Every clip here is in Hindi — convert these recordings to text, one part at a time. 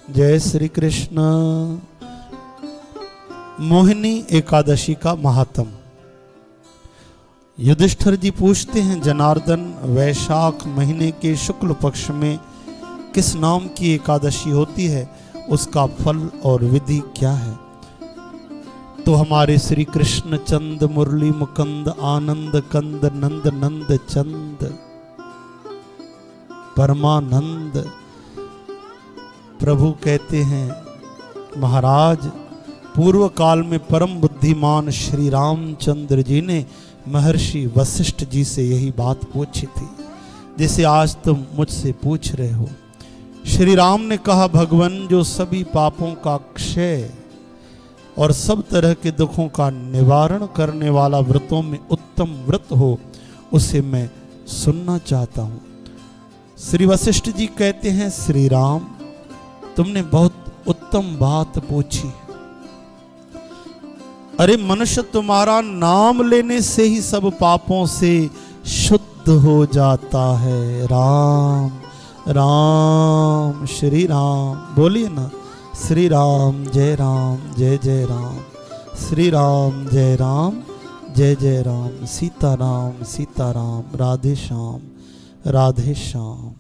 जय श्री कृष्ण। मोहिनी एकादशी का महात्म। युधिष्ठिर जी पूछते हैं, जनार्दन, वैशाख महीने के शुक्ल पक्ष में किस नाम की एकादशी होती है, उसका फल और विधि क्या है? तो हमारे श्री कृष्ण चंद मुरली मुकंद आनंद कंद नंद नंद चंद परमानंद प्रभु कहते हैं, महाराज, पूर्व काल में परम बुद्धिमान श्री रामचंद्र जी ने महर्षि वशिष्ठ जी से यही बात पूछी थी, जिसे आज तुम मुझसे पूछ रहे हो। श्री राम ने कहा, भगवान, जो सभी पापों का क्षय और सब तरह के दुखों का निवारण करने वाला व्रतों में उत्तम व्रत हो, उसे मैं सुनना चाहता हूं। श्री वशिष्ठ जी कहते हैं, श्री राम, तुमने बहुत उत्तम बात पूछी। अरे मनुष्य, तुम्हारा नाम लेने से ही सब पापों से शुद्ध हो जाता है। राम राम श्री राम, बोलिए ना, श्री राम जय जय राम, श्री राम जय राम, सीता राम राधे श्याम।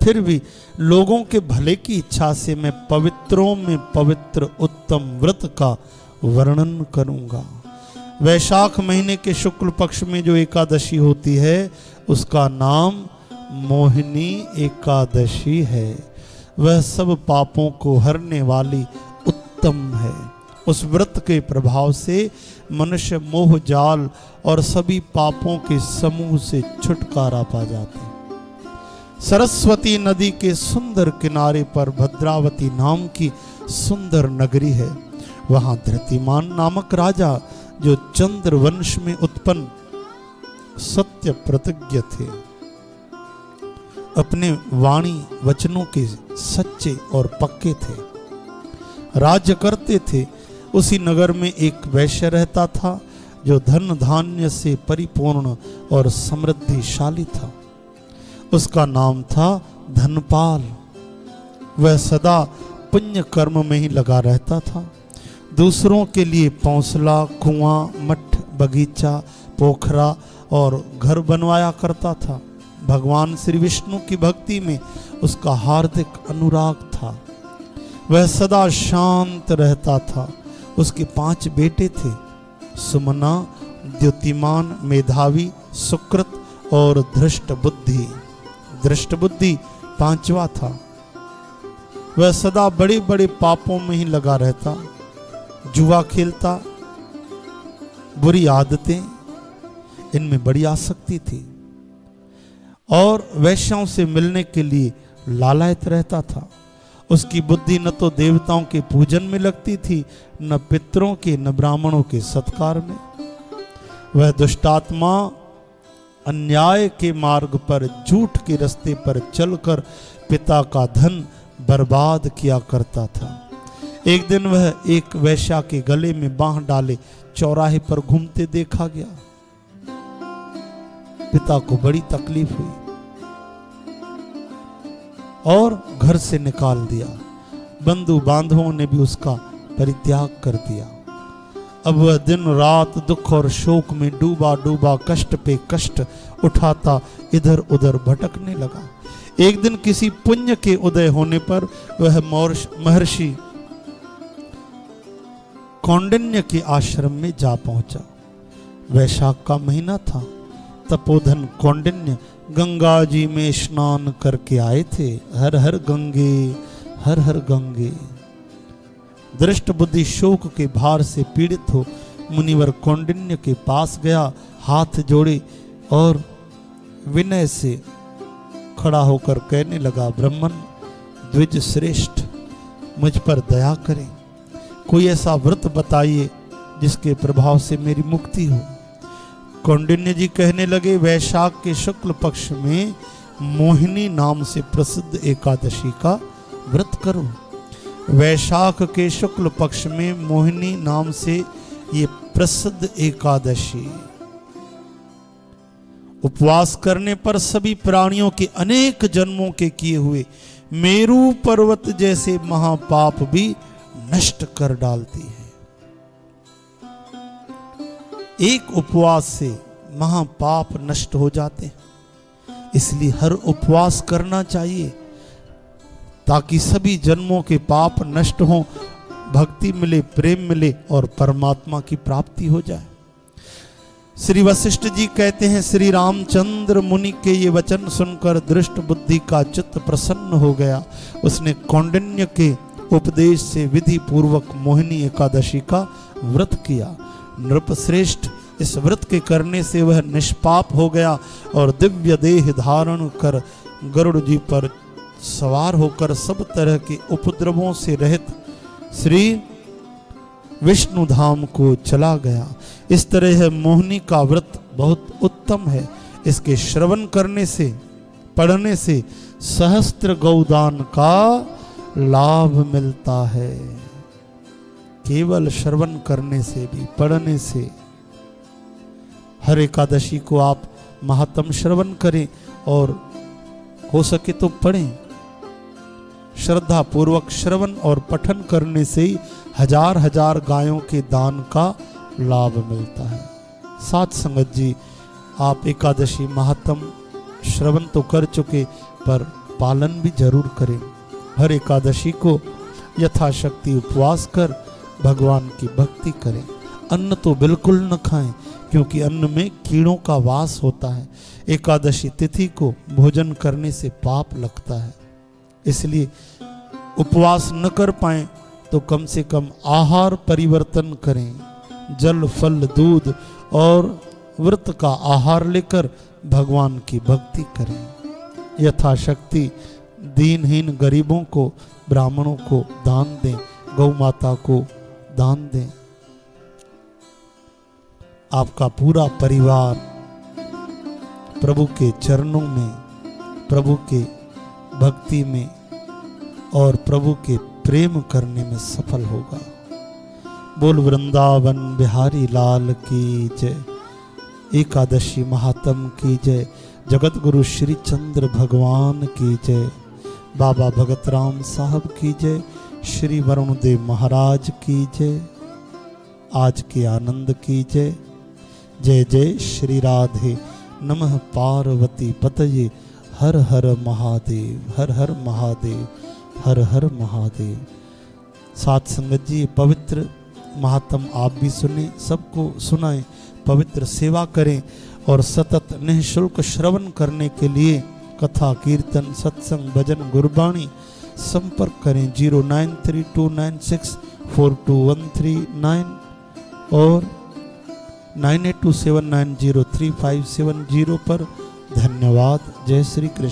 फिर भी लोगों के भले की इच्छा से मैं पवित्रों में पवित्र उत्तम व्रत का वर्णन करूंगा। वैशाख महीने के शुक्ल पक्ष में जो एकादशी होती है, उसका नाम मोहिनी एकादशी है। वह सब पापों को हरने वाली उत्तम है। उस व्रत के प्रभाव से मनुष्य मोह जाल और सभी पापों के समूह से छुटकारा पा जाते हैं। सरस्वती नदी के सुंदर किनारे पर भद्रावती नाम की सुंदर नगरी है। वहां धृतिमान नामक राजा, जो चंद्र वंश में उत्पन्न सत्य प्रतिज्ञ थे, अपने वाणी वचनों के सच्चे और पक्के थे, राज्य करते थे। उसी नगर में एक वैश्य रहता था, जो धन धान्य से परिपूर्ण और समृद्धिशाली था। उसका नाम था धनपाल। वह सदा पुण्य कर्म में ही लगा रहता था। दूसरों के लिए पौंसला, कुआं, मठ, बगीचा, पोखरा और घर बनवाया करता था। भगवान श्री विष्णु की भक्ति में उसका हार्दिक अनुराग था। वह सदा शांत रहता था। उसके 5 बेटे थे, सुमना, द्युतिमान, मेधावी, सुकृत और धृष्ट बुद्धि। धृष्ट बुद्धि 5वां था। वह सदा बड़े बड़े पापों में ही लगा रहता, जुआ खेलता, बुरी आदतें, इनमें बड़ी आसक्ति थी और वैश्यों से मिलने के लिए लालायत रहता था। उसकी बुद्धि न तो देवताओं के पूजन में लगती थी, न पितरों के, न ब्राह्मणों के सत्कार में। वह दुष्टात्मा अन्याय के मार्ग पर, झूठ के रास्ते पर चलकर पिता का धन बर्बाद किया करता था। एक दिन वह एक वैश्या के गले में बांह डाले चौराहे पर घूमते देखा गया। पिता को बड़ी तकलीफ हुई और घर से निकाल दिया। बंधु बांधवों ने भी उसका परित्याग कर दिया। अब वह दिन रात दुख और शोक में डूबा डूबा कष्ट पे कष्ट उठाता इधर उधर भटकने लगा। एक दिन किसी पुण्य के उदय होने पर वह महर्षि कौंडिन्य के आश्रम में जा पहुंचा। वैशाख का महीना था। तपोधन कौंडिन्य गंगा जी में स्नान करके आए थे। हर हर गंगे, हर हर गंगे। दृष्ट बुद्धि शोक के भार से पीड़ित हो मुनिवर कौंडिन्य के पास गया, हाथ जोड़े और विनय से खड़ा होकर कहने लगा, ब्राह्मण द्विज श्रेष्ठ, मुझ पर दया करें। कोई ऐसा व्रत बताइए जिसके प्रभाव से मेरी मुक्ति हो। कौंडिन्य जी कहने लगे, वैशाख के शुक्ल पक्ष में मोहिनी नाम से प्रसिद्ध एकादशी का व्रत करो। वैशाख के शुक्ल पक्ष में मोहिनी नाम से ये प्रसिद्ध एकादशी, उपवास करने पर सभी प्राणियों के अनेक जन्मों के किए हुए मेरू पर्वत जैसे महापाप भी नष्ट कर डालती है। एक उपवास से महापाप नष्ट हो जाते हैं, इसलिए हर उपवास करना चाहिए ताकि सभी जन्मों के पाप नष्ट हों, भक्ति मिले, प्रेम मिले और परमात्मा की प्राप्ति हो जाए। श्री वशिष्ठ जी कहते हैं, श्री रामचंद्र मुनि के ये वचन सुनकर दृष्ट बुद्धि का चित्त प्रसन्न हो गया। उसने कौंडिन्य के उपदेश से विधि पूर्वक मोहिनी एकादशी का व्रत किया। नृपश्रेष्ठ, इस व्रत के करने से वह निष्पाप हो गया और दिव्य देह धारण कर गरुड़ जी पर सवार होकर सब तरह के उपद्रवों से रहित श्री विष्णु धाम को चला गया। इस तरह यह मोहिनी का व्रत बहुत उत्तम है। इसके श्रवण करने से, पढ़ने से सहस्त्र गौदान का लाभ मिलता है। केवल श्रवण करने से भी, पढ़ने से। हर एकादशी को आप महात्म श्रवण करें और हो सके तो पढ़ें। श्रद्धा पूर्वक श्रवण और पठन करने से ही हजार हजार गायों के दान का लाभ मिलता है। साथ संगत जी, आप एकादशी महात्म श्रवण तो कर चुके, पर पालन भी जरूर करें। हर एकादशी को यथाशक्ति उपवास कर भगवान की भक्ति करें। अन्न तो बिल्कुल न खाएं, क्योंकि अन्न में कीड़ों का वास होता है। एकादशी तिथि को भोजन करने से पाप लगता है, इसलिए उपवास न कर पाएं तो कम से कम आहार परिवर्तन करें। जल, फल, दूध और व्रत का आहार लेकर भगवान की भक्ति करें। यथाशक्ति दीनहीन गरीबों को, ब्राह्मणों को दान दें, गौ माता को दान दें। आपका पूरा परिवार प्रभु के चरणों में, प्रभु के भक्ति में और प्रभु के प्रेम करने में सफल होगा। बोल वृंदावन बिहारी लाल की जय। एकादशी महात्म की जय। जगत गुरु श्री चंद्र भगवान की जय। बाबा भगत राम साहब की जय। श्री वरुण देव महाराज की जय। आज के आनंद की जय। जय जय श्री राधे। नमः पार्वती पतये। हर हर महादेव, हर हर महादेव, हर हर महादेव। साथ संगत जी, पवित्र महात्म आप भी सुने, सबको सुनाएं, पवित्र सेवा करें और सतत निःशुल्क श्रवण करने के लिए कथा, कीर्तन, सत्संग, भजन, गुरबाणी संपर्क करें 0932964239 और 9827903570 पर। धन्यवाद। जय श्री कृष्ण।